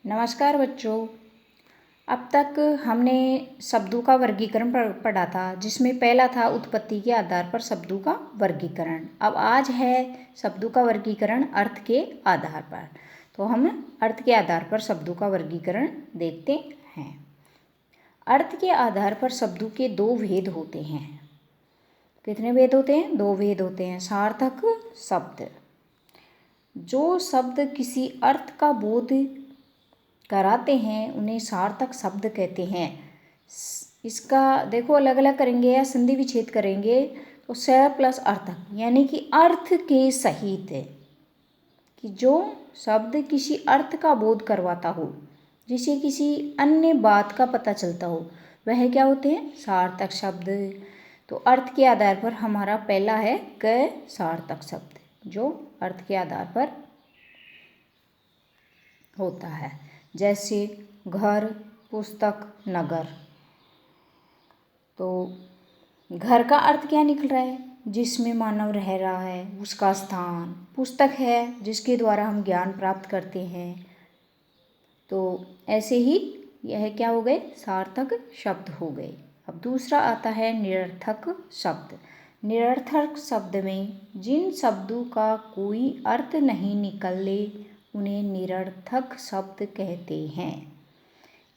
नमस्कार बच्चों। अब तक हमने शब्दों का वर्गीकरण पढ़ा था, जिसमें पहला था उत्पत्ति के आधार पर शब्दों का वर्गीकरण। अब आज है शब्दों का वर्गीकरण अर्थ के आधार पर। तो हम अर्थ के आधार पर शब्दों का वर्गीकरण देखते हैं। अर्थ के आधार पर शब्दों के दो भेद होते हैं। कितने भेद होते हैं? दो भेद होते हैं। सार्थक शब्द, जो शब्द किसी अर्थ का बोध कराते हैं उन्हें सार्थक शब्द कहते हैं। इसका देखो अलग अलग करेंगे या संधि विच्छेद करेंगे तो स प्लस अर्थक, यानी कि अर्थ के सहित, कि जो शब्द किसी अर्थ का बोध करवाता हो, जिसे किसी अन्य बात का पता चलता हो, वह क्या होते हैं? सार्थक शब्द। तो अर्थ के आधार पर हमारा पहला है क सार्थक शब्द, जो अर्थ के आधार पर होता है। जैसे घर, पुस्तक, नगर। तो घर का अर्थ क्या निकल रहा है? जिसमें मानव रह रहा है, उसका स्थान। पुस्तक है जिसके द्वारा हम ज्ञान प्राप्त करते हैं। तो ऐसे ही यह क्या हो गए? सार्थक शब्द हो गए। अब दूसरा आता है निरर्थक शब्द। निरर्थक शब्द में जिन शब्दों का कोई अर्थ नहीं निकले उन्हें निरर्थक शब्द कहते हैं।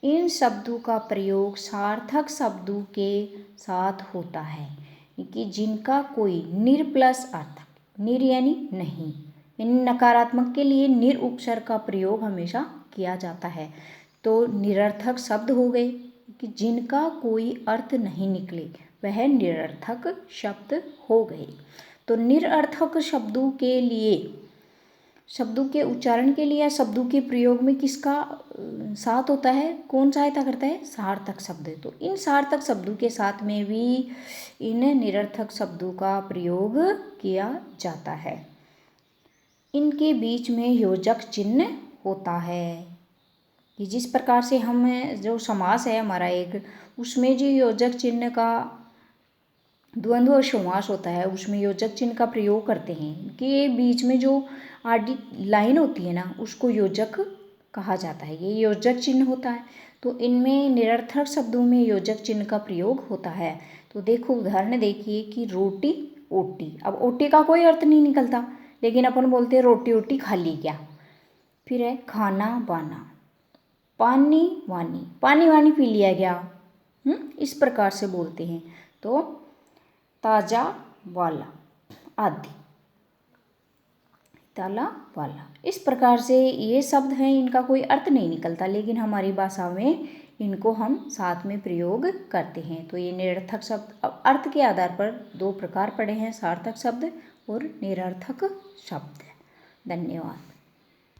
इन शब्दों का प्रयोग सार्थक शब्दों के साथ होता है कि जिनका कोई निर प्लस अर्थक, निर यानी नहीं, इन नकारात्मक के लिए निर उपसर्ग का प्रयोग हमेशा किया जाता है। तो निरर्थक शब्द हो गए कि जिनका कोई अर्थ नहीं निकले, वह निरर्थक शब्द हो गए। तो निरर्थक शब्दों के लिए, शब्दों के उच्चारण के लिए या शब्दों के प्रयोग में किसका साथ होता है? कौन सहायता करता है? सार्थक शब्द। तो इन सार्थक शब्दों के साथ में भी इन निरर्थक शब्दों का प्रयोग किया जाता है। इनके बीच में योजक चिन्ह होता है कि जिस प्रकार से हम जो समास है हमारा एक, उसमें जो योजक चिन्ह का द्वंद्व समास होता है, उसमें योजक चिन्ह का प्रयोग करते हैं कि बीच में जो आडी लाइन होती है ना, उसको योजक कहा जाता है। ये योजक चिन्ह होता है। तो इनमें निरर्थक शब्दों में योजक चिन्ह का प्रयोग होता है। तो देखो उदाहरण देखिए कि रोटी, ओटी। अब ओटी का कोई अर्थ नहीं निकलता, लेकिन अपन बोलते हैं रोटी ओटी खा ली क्या। फिर है खाना बाना, पानी वानी, पानी वानी पी लिया गया। इस प्रकार से बोलते हैं। तो ताजा वाला आदि, ताला वाला, इस प्रकार से ये शब्द हैं, इनका कोई अर्थ नहीं निकलता, लेकिन हमारी भाषा में इनको हम साथ में प्रयोग करते हैं। तो ये निरर्थक शब्द। अब अर्थ के आधार पर दो प्रकार पड़े हैं, सार्थक शब्द और निरर्थक शब्द। धन्यवाद।